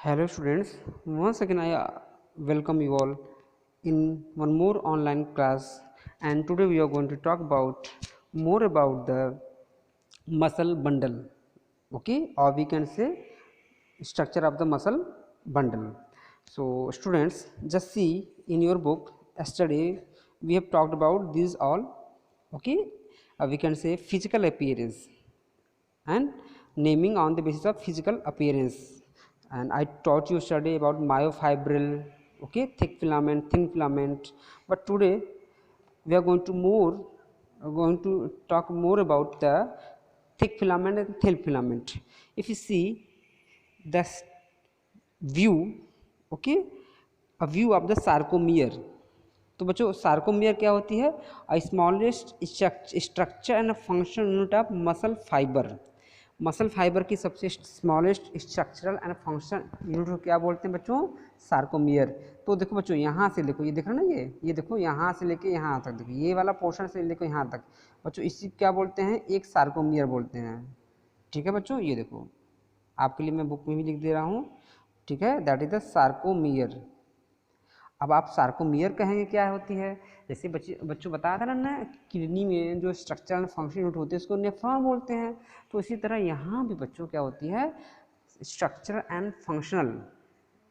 Hello students, once again I welcome you all in one more online class, and today we are going to talk about more about the muscle bundle, okay, or we can say structure of the muscle bundle. So students, just see in your book yesterday we have talked about these all, okay. We can say physical appearance and naming on the basis of physical appearance, and I taught you study about myofibril, okay, thick filament, thin filament. But today we are going to talk more about the thick filament and thin filament. If you see the view, okay, a view of the sarcomere. तो बच्चों sarcomere क्या होती है? A smallest structure and functional unit of muscle fibre. Muscle fibre की सबसे smallest structural and functional unit को क्या बोलते हैं बच्चों? सार्कोमियर। तो देखो बच्चों, यहाँ से देखो, ये देख रहे हो ना, ये देखो यहाँ से लेके यहाँ तक, देखो ये वाला पोर्शन से लेकर यहाँ तक बच्चों, इसी क्या बोलते हैं? एक सार्कोमियर बोलते हैं। ठीक है बच्चों, ये देखो आपके लिए मैं बुक में भी लिख दे रहा हूँ, ठीक है, दैट इज द सार्कोमियर। अब आप सार्कोमियर कहेंगे क्या होती है? जैसे बच्चों बताया था ना, किडनी में जो स्ट्रक्चरल फंक्शन यूनिट होते हैं उसको नेफ्रॉन बोलते हैं। तो इसी तरह यहाँ भी बच्चों क्या होती है? Structure and functional,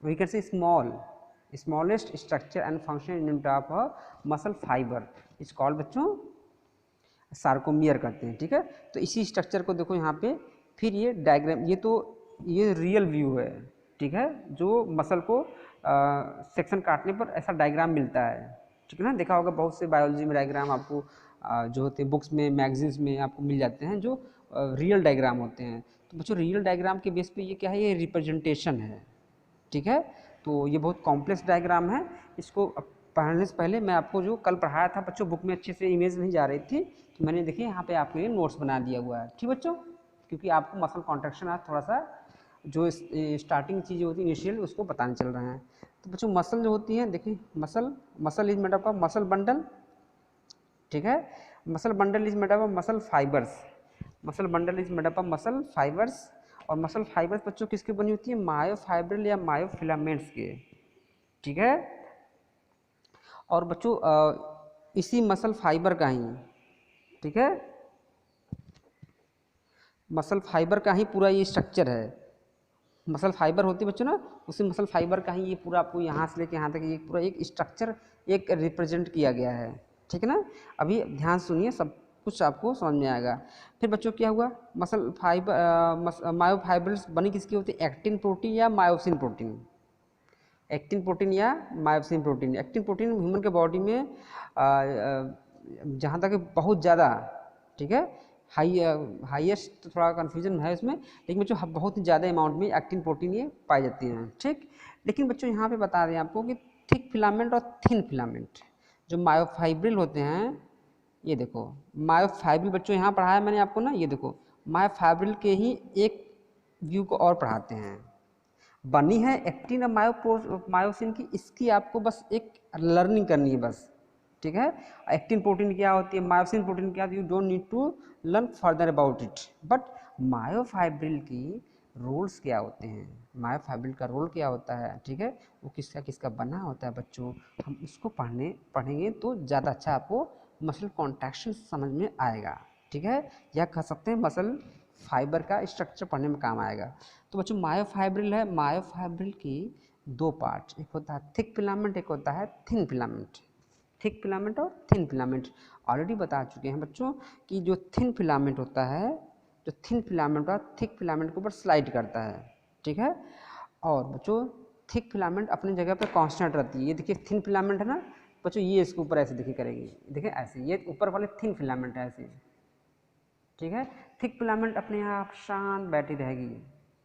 we can say smallest structure and functional unit of muscle fibre is called बच्चों सार्कोमियर कहते हैं। ठीक है, तो इसी स्ट्रक्चर को देखो यहाँ पे। फिर ये डायग्राम, ये रियल व्यू है, ठीक है, जो मसल को सेक्शन काटने पर ऐसा डायग्राम मिलता है। ठीक है ना, देखा होगा बहुत से बायोलॉजी में डायग्राम आपको जो होते हैं बुक्स में, मैगजीन्स में आपको मिल जाते हैं, जो रियल डायग्राम होते हैं। तो बच्चों रियल डायग्राम के बेस पे ये क्या है? ये रिप्रेजेंटेशन है। ठीक है, तो ये बहुत कॉम्प्लेक्स डायग्राम है। इसको पढ़ने से पहले मैं आपको जो कल पढ़ाया था बच्चों, बुक में अच्छे से इमेज नहीं जा रही थी, तो मैंने देखिए यहाँ पे आपके लिए नोट्स बना दिया हुआ है। ठीक बच्चों, क्योंकि आपको मसल कॉन्ट्रैक्शन आज थोड़ा सा जो स्टार्टिंग चीज़ें होती है इनिशियल, उसको बताने चल रहे हैं। तो बच्चों मसल जो होती है, देखिए muscle is made up of muscle bundle. ठीक है, muscle bundle is made up of muscle fibres. Muscle bundle is made up of muscle fibres. और मसल फाइबर्स बच्चों किसकी बनी होती है? मायोफाइब्रिल या मायोफिलामेंट्स के। ठीक है, और बच्चों इसी मसल फाइबर का ही, ठीक है, मसल फाइबर का ही पूरा ये स्ट्रक्चर है। मसल फाइबर होती है बच्चों ना, उसी मसल फाइबर का ही ये पूरा आपको यहाँ से लेके यहाँ तक ये पूरा एक स्ट्रक्चर एक रिप्रेजेंट किया गया है। ठीक है ना, अभी ध्यान सुनिए, सब कुछ आपको समझ में आएगा। फिर बच्चों क्या हुआ? मसल फाइबर मायोफाइब्रिल्स बनी किसकी होती है? एक्टिन प्रोटीन या मायोसिन प्रोटीन। एक्टिन प्रोटीन या myosin protein. Actin protein human के बॉडी में जहाँ तक बहुत ज़्यादा, ठीक है, हाईएस्ट तो थोड़ा कन्फ्यूजन है इसमें, लेकिन बच्चों बहुत ही ज़्यादा अमाउंट में एक्टिन प्रोटीन ये पाई जाती हैं। ठीक, लेकिन बच्चों यहाँ पे बता दें आपको कि थिक फिलामेंट और थिन फिलामेंट जो मायोफाइब्रिल होते हैं, ये देखो मायोफाइब्रिल बच्चों यहाँ पढ़ाया मैंने आपको ना, ये देखो मायोफाइब्रिल के ही एक व्यू को और पढ़ाते हैं। बनी है एक्टिन और मायोसिन की, इसकी आपको बस एक लर्निंग करनी है बस। ठीक है, एक्टिन प्रोटीन क्या होती है, मायोसिन प्रोटीन क्या होती है, you don't need to learn further about it. But myofibril की रोल्स क्या होते हैं, मायोफाइब्रिल का रोल क्या होता है, ठीक है, वो किसका किसका बना होता है बच्चों, हम उसको पढ़ेंगे तो ज़्यादा अच्छा आपको मसल कॉन्ट्रैक्शन समझ में आएगा। ठीक है, या कह सकते हैं मसल फाइबर का स्ट्रक्चर पढ़ने में काम आएगा। तो बच्चों मायोफाइब्रिल है, मायोफाइब्रिल की दो पार्ट, एक होता है थिक फिलामेंट, एक होता है थिन फिलामेंट। थिक फिलामेंट और थिन फिलामेंट ऑलरेडी बता चुके हैं बच्चों कि जो थिन फिलामेंट होता है, जो थिन फिलामेंट और थिक फिलामेंट के ऊपर स्लाइड करता है। ठीक है, और बच्चों थिक फिलामेंट अपनी जगह पर कांस्टेंट रहती है। ये देखिए थिन फिलामेंट है ना बच्चों, ये इसके ऊपर ऐसे देखिए करेगी, देखिए ऐसे, ये ऊपर वाले थिन फिलामेंट है ऐसे। ठीक है, थिक फिलामेंट अपने यहाँ शांत बैठी रहेगी।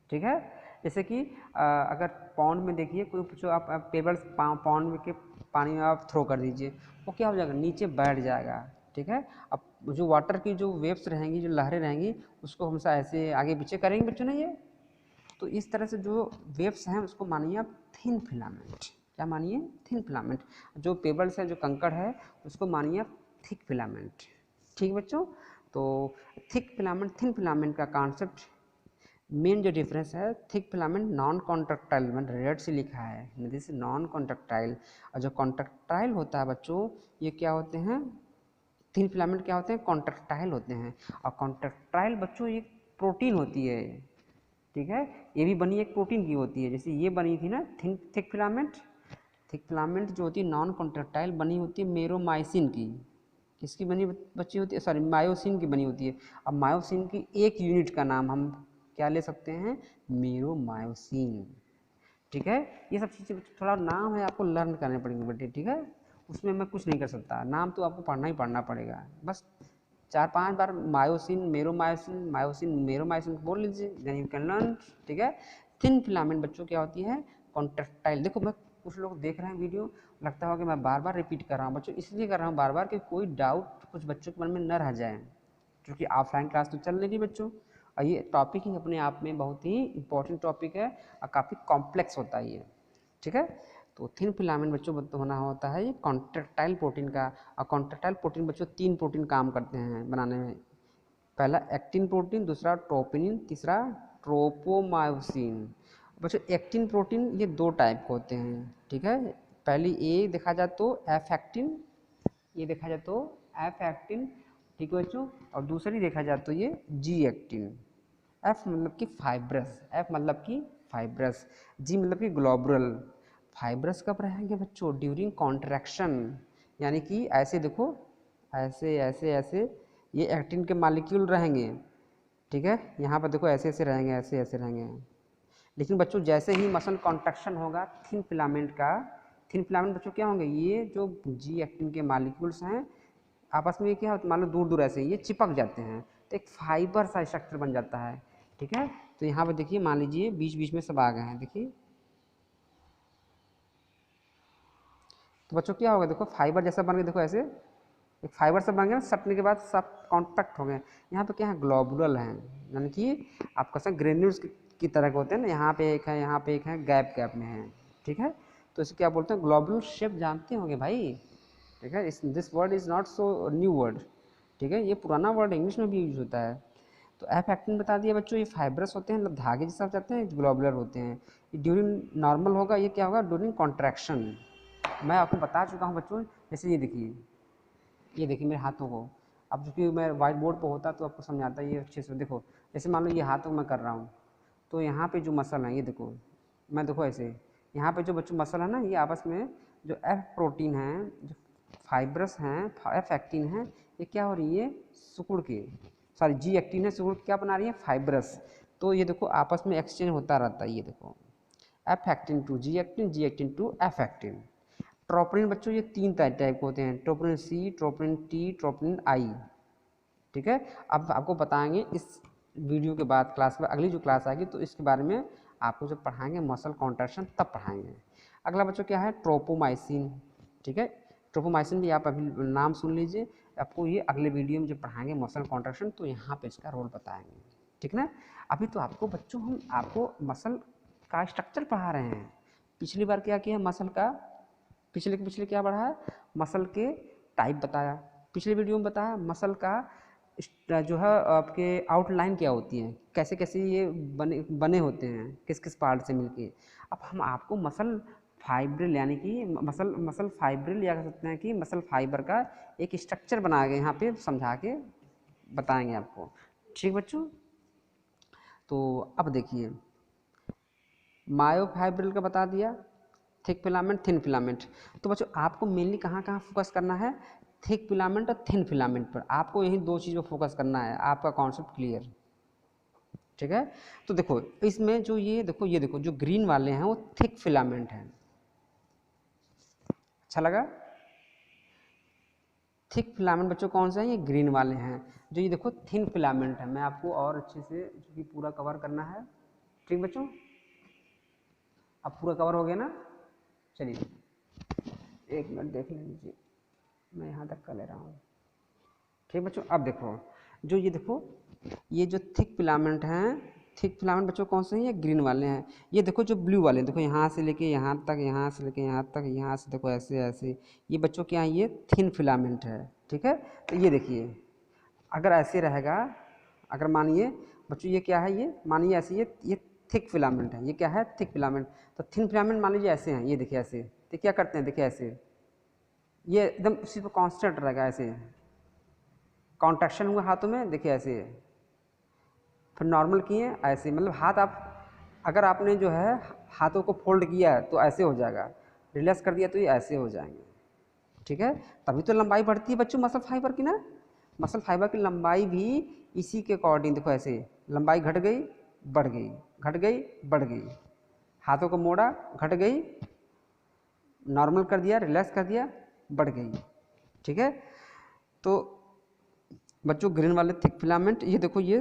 ठीक है, जैसे कि अगर पॉन्ड में देखिए कोई जो आप पेबल्स पॉन्ड में के पानी में आप थ्रो कर दीजिए, वो क्या हो जाएगा? नीचे बैठ जाएगा। ठीक है, अब जो वाटर की जो वेव्स रहेंगी, जो लहरें रहेंगी, उसको हमेशा ऐसे आगे पीछे करेंगे बच्चों ना ये। तो इस तरह से जो वेव्स हैं उसको मानिए आप थिन फिलामेंट। क्या मानिए? Thin filament. जो पेबल्स है, जो कंकड़ है, उसको मानिए आप थिक फिलामेंट। ठीक बच्चों, तो थिक फिलामेंट थिन फिलामेंट का कॉन्सेप्ट मेन जो डिफरेंस है, थिक फिलामेंट नॉन कॉन्ट्रेक्टाइल, मैंने रेड से लिखा है, दिस नॉन कॉन्ट्रेक्टाइल। और जो कॉन्ट्रेक्टाइल होता है बच्चों, ये क्या होते हैं, थिन फिलामेंट क्या होते हैं, कॉन्ट्रेक्टाइल होते हैं। और कॉन्ट्रेक्टाइल बच्चों एक प्रोटीन होती है, ठीक है, ये भी बनी एक प्रोटीन की होती है। जैसे ये बनी थी ना थिक फिलामेंट, थिक फिलामेंट जो होती है नॉन कॉन्ट्रेक्टाइल बनी होती है मेरोमाइसिन की। किसकी बनी बच्ची होती है, सॉरी मायोसिन की बनी होती है। अब मायोसिन की एक यूनिट का नाम हम क्या ले सकते हैं, मेरोमायोसिन, ठीक है। ये सब चीज़ें थोड़ा नाम है, आपको लर्न करने पड़ेंगे बेटे, ठीक है, उसमें मैं कुछ नहीं कर सकता, नाम तो आपको पढ़ना ही पढ़ना पड़ेगा। बस 4-5 बार मायोसिन मेरोमायोसिन, मायोसिन मेरोमायोसिन बोल लीजिए, देन यू कैन लर्न, ठीक है। थिन फिलामेंट बच्चों क्या होती है, कॉन्ट्रेक्टाइल। देखो मैं, कुछ लोग देख रहे हैं वीडियो, लगता होगा कि मैं बार बार रिपीट कर रहा हूँ बच्चों, इसलिए कर रहा हूँ बार बार कि कोई डाउट कुछ बच्चों के मन में न रह जाए, क्योंकि ऑफलाइन क्लास तो चल रही बच्चों, और ये टॉपिक ही अपने आप में बहुत ही इंपॉर्टेंट टॉपिक है और काफ़ी कॉम्प्लेक्स होता है ये, ठीक है। तो थिन फिलामेंट बच्चों होना होता है ये कॉन्ट्रेक्टाइल प्रोटीन का। और कॉन्ट्रेक्टाइल प्रोटीन बच्चों 3 प्रोटीन काम करते हैं बनाने में। पहला एक्टिन प्रोटीन, दूसरा ट्रोपोनिन, तीसरा ट्रोपोमायोसिन। बच्चों एक्टिन प्रोटीन ये 2 टाइप के होते हैं, ठीक है। पहली ए देखा जाए तो एफ एक्टिन, ये देखा जाए तो एफ एक्टिन, ठीक है बच्चों। और दूसरी देखा जाए तो ये जी एक्टिन। एफ मतलब कि फाइब्रस, एफ मतलब कि फाइब्रस, जी मतलब कि ग्लोबुलर। फाइब्रस कब रहेंगे बच्चों, ड्यूरिंग कॉन्ट्रैक्शन, यानी कि ऐसे देखो, ऐसे ऐसे ऐसे ये एक्टिन के मालिक्यूल रहेंगे, ठीक है। यहाँ पर देखो ऐसे ऐसे रहेंगे, ऐसे ऐसे रहेंगे। लेकिन बच्चों जैसे ही मसल कॉन्ट्रैक्शन होगा थिन फिलामेंट का, थिन फिलामेंट बच्चों क्या होंगे, ये जो जी एक्टिन के मालिक्यूल्स हैं आपस में क्या होता है, मान लो दूर दूर ऐसे ये चिपक जाते हैं, तो एक फाइबर सा स्ट्रक्चर बन जाता है, ठीक है। तो यहाँ पर देखिए, मान लीजिए बीच बीच में सब आ गए हैं, देखिए। तो बच्चों क्या होगा, देखो फाइबर जैसा बन गया, देखो ऐसे एक फाइबर सब बन गया, सटने के बाद सब कॉन्टैक्ट हो गए। यहाँ पे क्या है, ग्लोबुलर हैं, यानी कि आपका सब ग्रेन्यूल्स की तरह के होते हैं ना, यहाँ पे एक है, यहाँ पे एक है, गैप गैप में है, ठीक है। तो इसे क्या बोलते हैं, ग्लोबुलर शेप, जानते होंगे भाई, ठीक है। This word is not so new word, ठीक है, ये पुराना वर्ड इंग्लिश में भी यूज होता है। तो एफ एक्टिन बता दिया बच्चों, ये फाइब्रस होते हैं, मतलब धागे जैसा जाते हैं, ग्लोबुलर होते हैं। ये ड्यूरिंग नॉर्मल होगा, ये क्या होगा, ड्यूरिंग कॉन्ट्रैक्शन। मैं आपको बता चुका हूँ बच्चों, जैसे ये देखिए, ये देखिए मेरे हाथों को, अब चूँकि मैं वाइट बोर्ड पर होता तो आपको समझाता है ये अच्छे से। देखो जैसे मान लो ये हाथों में कर रहा हूँ, तो यहाँ पे जो मसल है ये देखो, मैं देखो ऐसे, यहाँ पे जो बच्चों मसल है ना, ये आपस में जो एफ प्रोटीन है, जो फाइब्रस हैं, एफ एक्टिन है, ये क्या हो रही है, सिकुड़ के, सॉरी जी एक्टिन है, सिकुड़ के क्या बना रही है, फाइब्रस। तो ये देखो आपस में एक्सचेंज होता रहता है, ये देखो F actin to G actin, G actin to F actin. Troponin बच्चों ये 3 टाइप के होते हैं, troponin C, troponin T, troponin I, ठीक है। अब आपको बताएंगे इस वीडियो के बाद, क्लास में अगली जो क्लास आएगी तो इसके बारे में आपको जब पढ़ाएंगे मसल कॉन्ट्रैक्शन तब पढ़ाएंगे। अगला बच्चों क्या है, ट्रोपोमाइसिन, ठीक है। ट्रोपोमाइसिन भी आप अभी नाम सुन लीजिए, आपको ये अगले वीडियो में जब पढ़ाएंगे मसल कॉन्ट्रैक्शन तो यहाँ पे इसका रोल बताएंगे, ठीक ना। अभी तो आपको बच्चों हम आपको मसल का स्ट्रक्चर पढ़ा रहे हैं। पिछली बार क्या किया, मसल का पिछले पिछले क्या बढ़ाया, मसल के टाइप बताया, पिछले वीडियो में बताया मसल का जो है आपके आउटलाइन क्या होती है, कैसे कैसे ये बने बने होते हैं, किस किस पार्ट से मिलके। अब हम आपको मसल फाइब्रिल, यानी कि मसल मसल फाइब्रिल या कह सकते हैं कि मसल फाइबर का एक स्ट्रक्चर बना के यहाँ पे समझा के बताएंगे आपको, ठीक बच्चों। तो अब देखिए, मायोफाइब्रिल का बता दिया, थिक फिलामेंट, थिन फिलामेंट। तो बच्चों आपको मेनली कहाँ कहाँ फोकस करना है, थिक फिलामेंट और थिन फिलामेंट पर, आपको यही 2 चीज़ पर फोकस करना है, आपका कॉन्सेप्ट क्लियर, ठीक है। तो देखो इसमें जो ये देखो, ये देखो जो ग्रीन वाले हैं वो थिक फिलामेंट हैं, अच्छा लगा। थिक फिलामेंट बच्चों कौन से हैं, ये ग्रीन वाले हैं। जो ये देखो थिन फिलामेंट है, मैं आपको और अच्छे से क्योंकि पूरा कवर करना है, ठीक बच्चों। अब पूरा कवर हो गया ना, चलिए 1 मिनट देख लीजिए, मैं यहाँ तक कर ले रहा हूँ, ठीक बच्चों। अब देखो जो ये देखो, ये जो थिक फिलामेंट हैं, थिक फिलामेंट बच्चों कौन से हैं, ये ग्रीन वाले हैं। ये देखो जो ब्लू वाले हैं, देखो यहाँ से लेके यहाँ तक, यहाँ से लेके यहाँ तक, यहाँ से देखो ऐसे ऐसे, ये बच्चों क्या है, ये थिन फिलामेंट है, ठीक है। तो ये देखिए अगर ऐसे रहेगा, अगर मानिए बच्चों ये क्या है, ये मानिए ऐसे ये थिक फिलामेंट है, ये क्या है, थिक फिलामेंट। तो थिन फिलामेंट मान लीजिए ऐसे हैं, ये देखिए ऐसे, तो क्या करते हैं, देखिए ऐसे, ये एकदम उसी पर कांस्टेंट रहेगा, ऐसे कॉन्ट्रैक्शन हुआ हाथों में, देखिए ऐसे, फिर नॉर्मल किए ऐसे, मतलब हाथ आप अगर आपने जो है हाथों को फोल्ड किया है तो ऐसे हो जाएगा, रिलैक्स कर दिया तो ये ऐसे हो जाएंगे, ठीक है। तभी तो लंबाई बढ़ती है बच्चों मसल फाइबर की ना, मसल फाइबर की लंबाई भी इसी के अकॉर्डिंग, देखो ऐसे लंबाई घट गई बढ़ गई, घट गई बढ़ गई, हाथों को मोड़ा घट गई, नॉर्मल कर दिया रिलैक्स कर दिया बढ़ गई, ठीक है। तो बच्चों ग्रीन वाले थिक फिलामेंट, ये देखो ये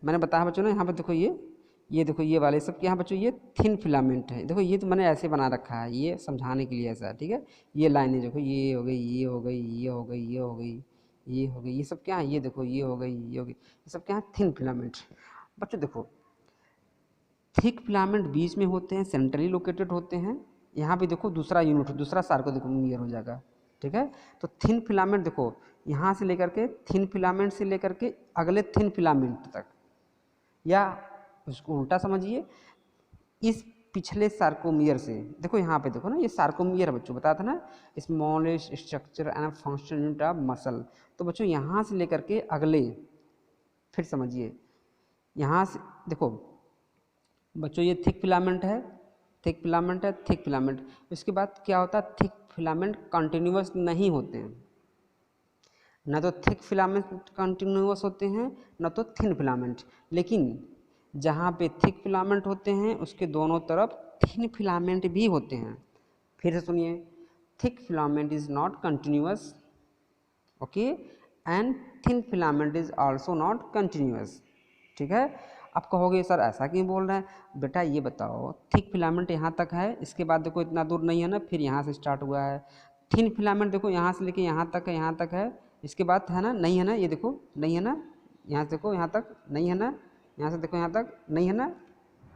मैंने बताया बच्चों ना, यहाँ पर देखो ये देखो ये वाले सब यहाँ बच्चों ये थिन फिलामेंट है, देखो ये तो मैंने ऐसे बना रखा है ये समझाने के लिए ऐसा, ठीक है। ये लाइनें देखो, ये हो गई ये हो गई ये हो गई ये हो गई ये हो गई, ये सब क्या है, ये देखो ये हो गई ये हो गई, ये सब क्या है, थिन फिलामेंट। बच्चों देखो थिक फिलामेंट बीच में होते हैं, सेंट्रली लोकेटेड होते हैं, यहाँ पे देखो दूसरा यूनिट दूसरा सार्कोमियर हो जाएगा, ठीक है। तो थिन फिलामेंट देखो यहाँ से लेकर के थिन फिलामेंट से लेकर के अगले थिन फिलामेंट तक, या उसको उल्टा समझिए, इस पिछले सार्कोमियर से, देखो यहाँ पे देखो ना ये सार्कोमियर है बच्चों, बताया था ना smallest structure and functional unit of muscle. तो बच्चों यहाँ से लेकर के अगले, फिर समझिए यहाँ से देखो बच्चों ये थिक फिलामेंट है, थिक फिलामेंट है, थिक फिलामेंट, इसके बाद क्या होता है, थिक फिलामेंट कंटिन्यूअस नहीं होते हैं, न तो थिक फिलामेंट कंटिन्यूअस होते हैं न तो थिन फिलामेंट, लेकिन जहाँ पे थिक फिलामेंट होते हैं उसके दोनों तरफ थिन फिलामेंट भी होते हैं। फिर से सुनिए, thick filament is not continuous, okay, and thin filament is also not continuous, ठीक है। आप कहोगे सर ऐसा क्यों बोल रहे हैं, बेटा ये बताओ थिक फिलामेंट यहाँ तक है, इसके बाद देखो इतना दूर नहीं है ना, फिर यहाँ से स्टार्ट हुआ है, थिन फिलामेंट देखो यहाँ से लेके यहाँ तक है, यहाँ तक है, इसके बाद है ना, नहीं है ना, ये देखो नहीं है ना, यहाँ से देखो यहाँ तक नहीं है ना, यहाँ से देखो यहाँ तक नहीं है ना,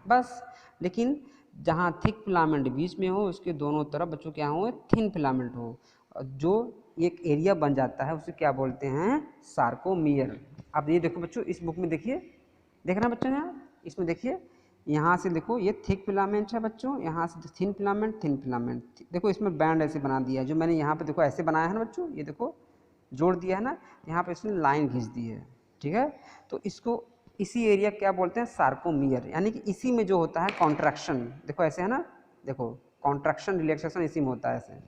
बस। लेकिन जहाँ थिक फिलामेंट बीच में हो उसके दोनों तरफ बच्चों क्या हो, थिन फिलामेंट हो, जो एक एरिया बन जाता है उसे क्या बोलते हैं, सार्कोमियर। अब ये देखो बच्चों इस बुक में देखिए, देखना बच्चों यहाँ इसमें देखिए, यहाँ से देखो ये थिक फिलामेंट है बच्चों, यहाँ से थिन फिलामेंट, थिन फिलामेंट, देखो इसमें बैंड ऐसे बना दिया है, जो मैंने यहाँ पे देखो ऐसे बनाया है ना बच्चों, ये देखो जोड़ दिया है ना, यहाँ पे इसने लाइन खींच दी है, ठीक है। तो इसको इसी एरिया क्या बोलते हैं, सार्कोमियर, यानी कि इसी में जो होता है कॉन्ट्रैक्शन, देखो ऐसे है ना, देखो कॉन्ट्रैक्शन रिलैक्सेशन इसी में होता है ऐसे,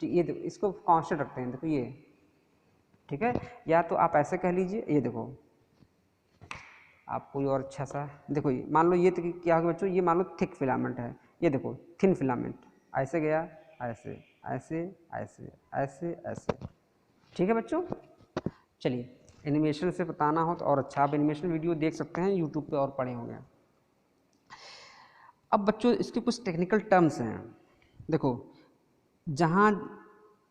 ये देखो इसको कांस्टेंट रखते हैं, देखो ये, ठीक है। या तो आप ऐसे कह लीजिए, ये देखो आप कोई और अच्छा सा देखो, ये मान लो ये तो क्या होगा बच्चों, ये मान लो थिक फिलामेंट है, ये देखो थिन फिलामेंट, ऐसे गया ऐसे ऐसे ऐसे ऐसे ऐसे, ठीक है बच्चों। चलिए एनिमेशन से बताना हो तो और अच्छा, आप एनिमेशन वीडियो देख सकते हैं यूट्यूब पे और पढ़े होंगे। अब बच्चों इसके कुछ टेक्निकल टर्म्स हैं, देखो जहाँ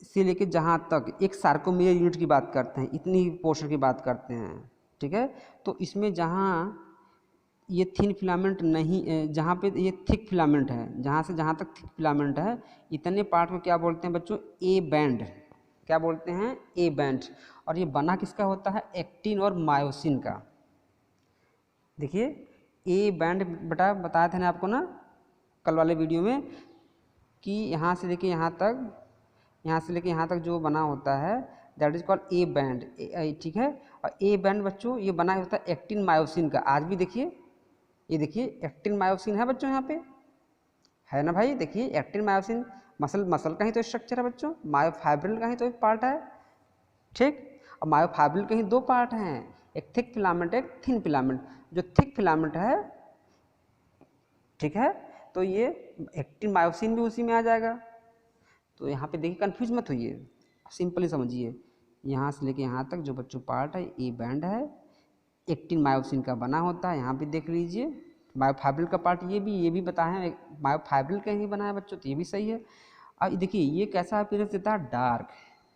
से लेके जहाँ तक एक सार्कोमियर यूनिट की बात करते हैं, इतनी पोर्शन की बात करते हैं, ठीक है। तो इसमें जहाँ ये थिन फिलामेंट नहीं, जहाँ पे ये थिक फिलामेंट है, जहाँ से जहाँ तक थिक फिलामेंट है, इतने पार्ट को क्या बोलते हैं बच्चों, ए बैंड, क्या बोलते हैं, ए बैंड। और ये बना किसका होता है, एक्टिन और मायोसिन का। देखिए ए बैंड बेटा बताया था ना आपको ना कल वाले वीडियो में, कि यहाँ से लेके यहाँ तक, यहाँ से लेके यहाँ तक जो बना होता है that is called A band, ठीक है। और ए बैंड बच्चों ये बना होता है एक्टिन मायोसिन का, आज भी देखिए ये देखिए एक्टिन मायोसिन है बच्चों, यहाँ पे है ना भाई, देखिए एक्टिन मायोसिन मसल का ही तो स्ट्रक्चर है बच्चों, मायोफाइब्रिल का ही तो एक पार्ट है, ठीक। और मायोफाइब्रिल के ही दो पार्ट हैं, एक थिक फिलामेंट एक थिन फिलामेंट, जो थिक फिलामेंट है, ठीक है, तो ये एक्टिन मायोसिन भी उसी में आ जाएगा। तो यहाँ पे देखिए कंफ्यूज मत होइए, सिंपली समझिए, यहाँ से लेके यहाँ तक जो बच्चों पार्ट है ए बैंड है, एक्टिन मायोसिन का बना होता है, यहाँ पे देख लीजिए मायोफाइब्रिल का पार्ट, ये भी बताया है मायोफाइब्रिल का ही बना है बच्चों, तो ये भी सही है। अब देखिए ये कैसा अपीयरेंस देता है, डार्क,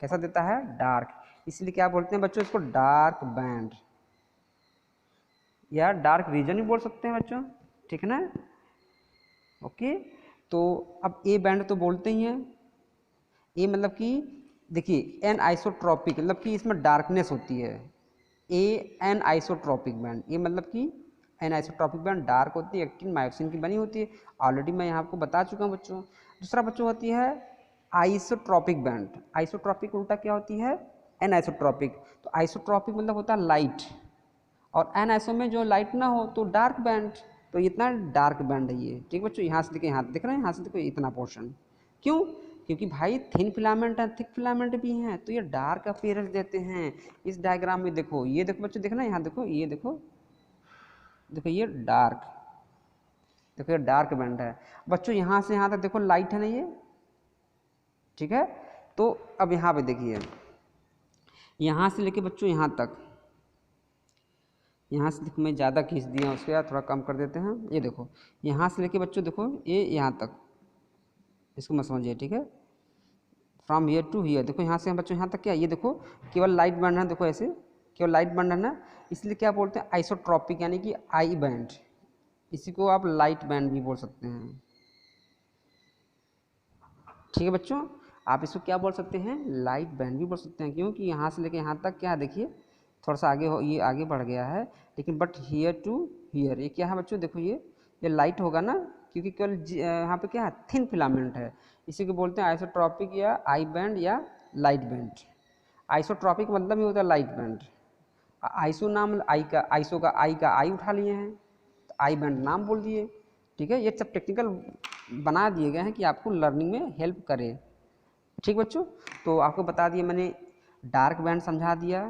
कैसा देता है, डार्क, इसलिए क्या बोलते हैं बच्चों इसको, डार्क बैंड या डार्क रीजन भी बोल सकते हैं बच्चों, ठीक है ना, ओके। तो अब ए बैंड तो बोलते ही हैं, ए मतलब कि देखिए एन आइसोट्रॉपिक, मतलब कि इसमें डार्कनेस होती है, एन आइसोट्रॉपिक बैंड, ये मतलब कि एन आइसोट्रॉपिक बैंड डार्क होती है, एक्टिन मायोसिन की बनी होती है, ऑलरेडी मैं यहाँ आपको बता चुका हूँ बच्चों। दूसरा बच्चों होती है आइसोट्रॉपिक बैंड। आइसोट्रॉपिक उल्टा क्या होती है? An isotropic. तो आइसोट्रॉपिक मतलब होता है लाइट, और एन आइसो में जो लाइट ना हो तो डार्क बैंड, तो इतना डार्क बैंड है ये, ठीक बच्चों। यहाँ से देखिए, यहाँ दिख रहे हैं, यहाँ से देखो इतना पोर्शन, क्यों? क्योंकि भाई थिन फिलामेंट है, थिक फिलामेंट भी हैं, तो ये डार्क अपीयरेंस देते हैं। इस डायग्राम में देखो, ये देखो बच्चों, देखना यहाँ देखो, ये देखो, देखो ये डार्क, देखो ये डार्क बैंड है बच्चों। यहाँ से यहाँ तक देखो लाइट है ना ये, ठीक है। तो अब यहाँ पे देखिए, यहाँ से लेके बच्चों यहाँ तक, यहाँ से देखो मैं ज़्यादा खींच दिया, उसके बाद थोड़ा कम कर देते हैं। ये देखो, यहाँ से लेके बच्चों देखो ये यहाँ तक, इसको मत समझिए, ठीक है। फ्रॉम हियर टू हियर, देखो यहाँ से हम बच्चों यहाँ तक क्या, ये देखो केवल लाइट बैंड है, देखो ऐसे केवल लाइट बैंड है ना, इसलिए क्या बोलते हैं आइसोट्रॉपिक, यानी कि आई बैंड। इसी को आप लाइट बैंड भी बोल सकते हैं, ठीक है बच्चों। आप इसको क्या बोल सकते हैं? लाइट बैंड भी बोल सकते हैं, क्योंकि यहाँ से लेके यहाँ तक क्या देखिए, थोड़ा सा आगे हो, ये आगे बढ़ गया है, लेकिन बट हियर टू हियर ये क्या है बच्चों, देखो ये लाइट होगा ना, क्योंकि केवल यहाँ पे क्या है, थिन फिलामेंट है। इसी को बोलते हैं आइसोट्रॉपिक या आई बैंड या लाइट बैंड। आइसोट्रॉपिक मतलब ही होता है लाइट बैंड। आइसो नाम आई का, आइसो का आई का आई उठा लिए हैं, तो आई बैंड नाम बोल दिए, ठीक है। ये सब टेक्निकल बना दिए गए हैं कि आपको लर्निंग में हेल्प करे, ठीक बच्चों। तो आपको बता दिया मैंने, डार्क बैंड समझा दिया,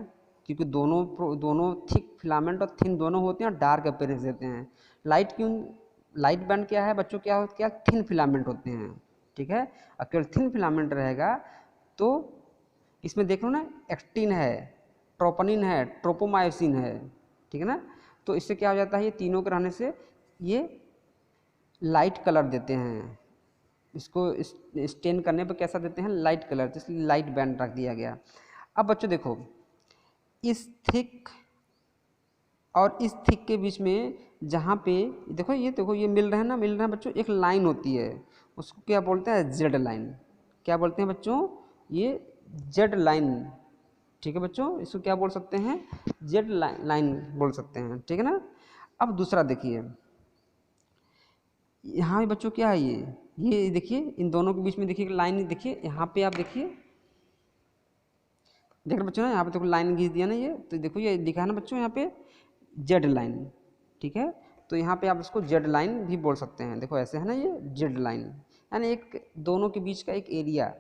क्योंकि दोनों थिक फिलामेंट और थिन दोनों होते हैं और डार्क अपीयरेंस देते हैं। लाइट क्यों, लाइट बैंड क्या है बच्चों, क्या होता है, थिन फिलामेंट होते हैं, ठीक है। अगर थिन फिलामेंट रहेगा तो इसमें देख लो ना, एक्टिन है, ट्रोपोनिन है, ट्रोपोमायोसिन है, ठीक है ना। तो इससे क्या हो जाता है, ये तीनों के रहने से ये लाइट कलर देते हैं, इसको स्टेन करने पर कैसा देते हैं, लाइट कलर, तो इसलिए लाइट बैंड रख दिया गया। अब बच्चों देखो, इस थिक और इस थिक के बीच में जहाँ पे देखो, ये देखो ये मिल रहा है ना, मिल रहा है बच्चों, एक लाइन होती है, उसको क्या बोलते हैं, जेड लाइन। क्या बोलते हैं बच्चों, ये जेड लाइन, ठीक है बच्चों। इसको क्या बोल सकते हैं, जेड लाइन बोल सकते हैं, ठीक है ना। अब दूसरा देखिए, यहाँ भी बच्चों क्या है, ये देखिए, इन दोनों के बीच में देखिए लाइन, देखिए यहाँ पे आप देखिए, देख रहे बच्चों ना, यहाँ पे देखो लाइन खींच दिया ना ये, तो देखो ये लिखा है ना बच्चों यहाँ पे जेड लाइन, ठीक है। तो यहाँ पे आप इसको जेड लाइन भी बोल सकते हैं, देखो ऐसे है ना ये जेड लाइन, यानी एक दोनों के बीच का एक एरिया,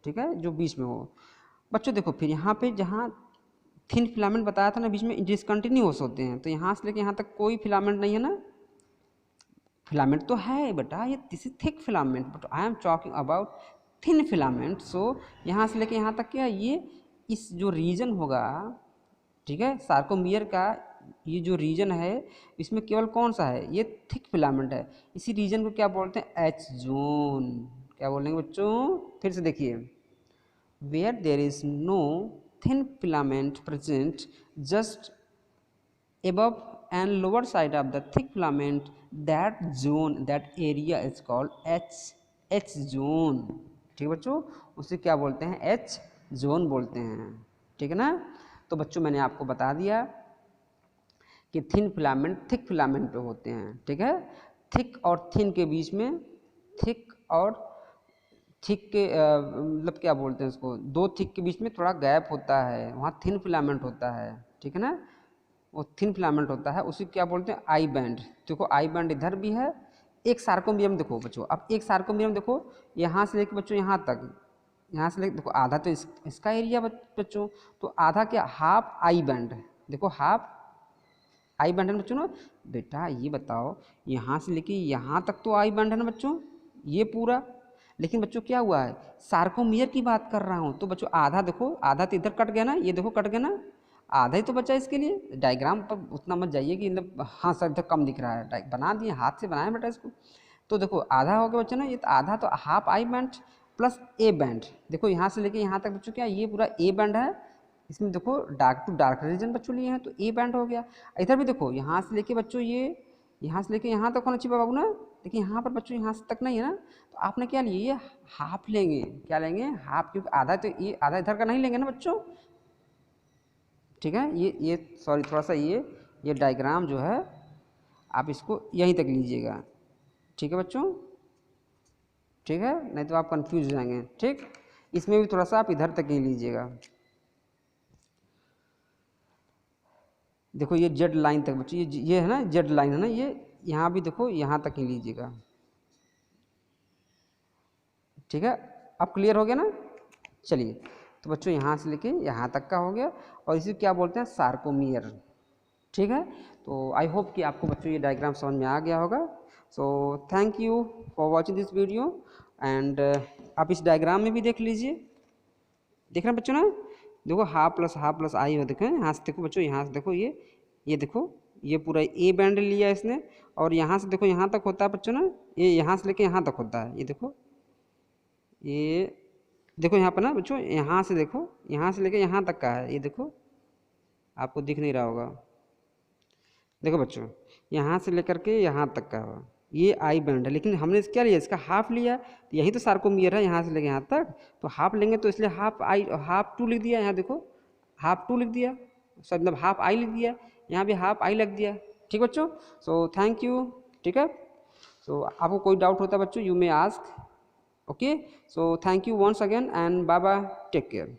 ठीक है, जो बीच में हो। बच्चों देखो फिर यहाँ पे जहाँ थिन फिलामेंट बताया था ना, बीच में डिसकंटिन्यूअस होते हैं, तो यहाँ से लेके यहाँ तक कोई फिलामेंट नहीं है ना, फिलामेंट तो है बेटा, ये this is thick filament, but I am talking about thin filament. So यहाँ से लेके यहाँ तक क्या, ये इस जो रीजन होगा, ठीक है, सार्कोमियर का ये जो रीजन है, इसमें केवल कौन सा है, ये थिक फिलामेंट है। इसी रीजन को क्या बोलते हैं, एच जोन। क्या बोलेंगे बच्चों, फिर से देखिए, where there is no thin filament present just above and lower side of the thick filament, that zone, that area is called H zone, ठीक है बच्चों। उसे क्या बोलते हैं, H जोन बोलते हैं, ठीक है ना। तो बच्चों मैंने आपको बता दिया कि थिन फिलामेंट थिक फिलामेंट पे होते हैं, ठीक है। थिक और थिन के बीच में, थिक और थिक के मतलब क्या बोलते हैं उसको, दो थिक के बीच में थोड़ा गैप होता है, वहाँ थिन फिलामेंट होता है, ठीक है ना, वो थिन फिलामेंट होता है, उसी क्या बोलते हैं, आई बैंड। देखो आई बैंड इधर भी है, एक सार्कोमियम देखो बच्चों, अब एक सार्कोमियम देखो, यहाँ से लेके बच्चों यहाँ तक, यहाँ से लेके देखो आधा तो इसका एरिया बच्चों, तो आधा क्या, हाफ आई बैंड, देखो हाफ आई बैंड है ना बच्चों ना। बेटा ये बताओ, यहाँ से लेके यहाँ तक तो आई बैंड है ना बच्चों, ये पूरा, लेकिन बच्चों क्या हुआ है, सार्कोमियर की बात कर रहा हूँ, तो बच्चों आधा देखो, आधा तो इधर कट गया ना, ये देखो कट गया ना, आधा ही तो बचा इसके लिए। डायग्राम पर उतना मत जाइए कि मतलब हाँ सर इधर कम दिख रहा है, बना दिए, हाथ से बनाए बेटा इसको। तो देखो आधा हो गया बच्चों ना, ये तो आधा तो half I band plus A band, देखो यहाँ से लेके यहाँ तक बच्चों क्या, ये पूरा ए बैंड है, इसमें देखो डार्क टू डार्क रीजन बच्चों लिए हैं, तो ए बैंड हो गया। इधर भी देखो, यहाँ से लेके बच्चों ये, यहाँ से लेके यहाँ तक होना चाहिए बाबू ना, लेकिन यहाँ पर बच्चों यहाँ से तक नहीं है ना, तो आपने क्या लिए, ये हाफ लेंगे, क्या लेंगे, हाफ, क्योंकि आधा तो ये, आधा इधर का नहीं लेंगे ना बच्चों, ठीक है। ये सॉरी थोड़ा सा ये डायग्राम जो है आप इसको यहीं तक लीजिएगा, ठीक है बच्चों, ठीक है, नहीं तो आप कंफ्यूज हो जाएंगे। ठीक, इसमें भी थोड़ा सा आप इधर तक ही लीजिएगा। देखो ये जेड लाइन तक बच्चों, ये है ना जेड लाइन है ना, ये यहाँ भी देखो यहाँ तक ही लीजिएगा, ठीक है। अब क्लियर हो गया ना। चलिए, तो बच्चों यहाँ से लेके यहाँ तक का हो गया, और इसे क्या बोलते हैं, सार्कोमियर, ठीक है। तो आई होप कि आपको बच्चों ये डायग्राम समझ में आ गया होगा। सो thank you for watching this video, and आप इस डायग्राम में भी देख लीजिए, देख रहे हैं बच्चों ना, देखो हाफ प्लस आई हो, देखें यहाँ से, देखो बच्चों यहाँ से देखो, ये देखो ये पूरा ए बैंड लिया इसने, और यहाँ से देखो यहाँ तक होता है बच्चों ना, ये यहाँ से लेके यहाँ तक होता है, ये देखो यहाँ पर ना बच्चों, यहाँ से देखो, यहाँ से लेके यहाँ तक का है, ये देखो आपको दिख नहीं रहा होगा, देखो बच्चों यहाँ से लेकर के यहाँ तक का है, ये आई बैंड है, लेकिन हमने क्या लिया, इसका हाफ लिया, तो यही तो सार्कोमियर है, यहाँ से लेके यहाँ तक, तो हाफ लेंगे तो इसलिए हाफ टू लिख दिया, यहाँ देखो हाफ टू लिख दिया, सब मतलब हाफ आई लिख दिया, यहाँ भी हाफ आई लिख दिया, ठीक बच्चों। सो थैंक यू, ठीक है। सो आपको कोई डाउट होता है बच्चों, you may ask, okay. So thank you once again, and bye bye, take care.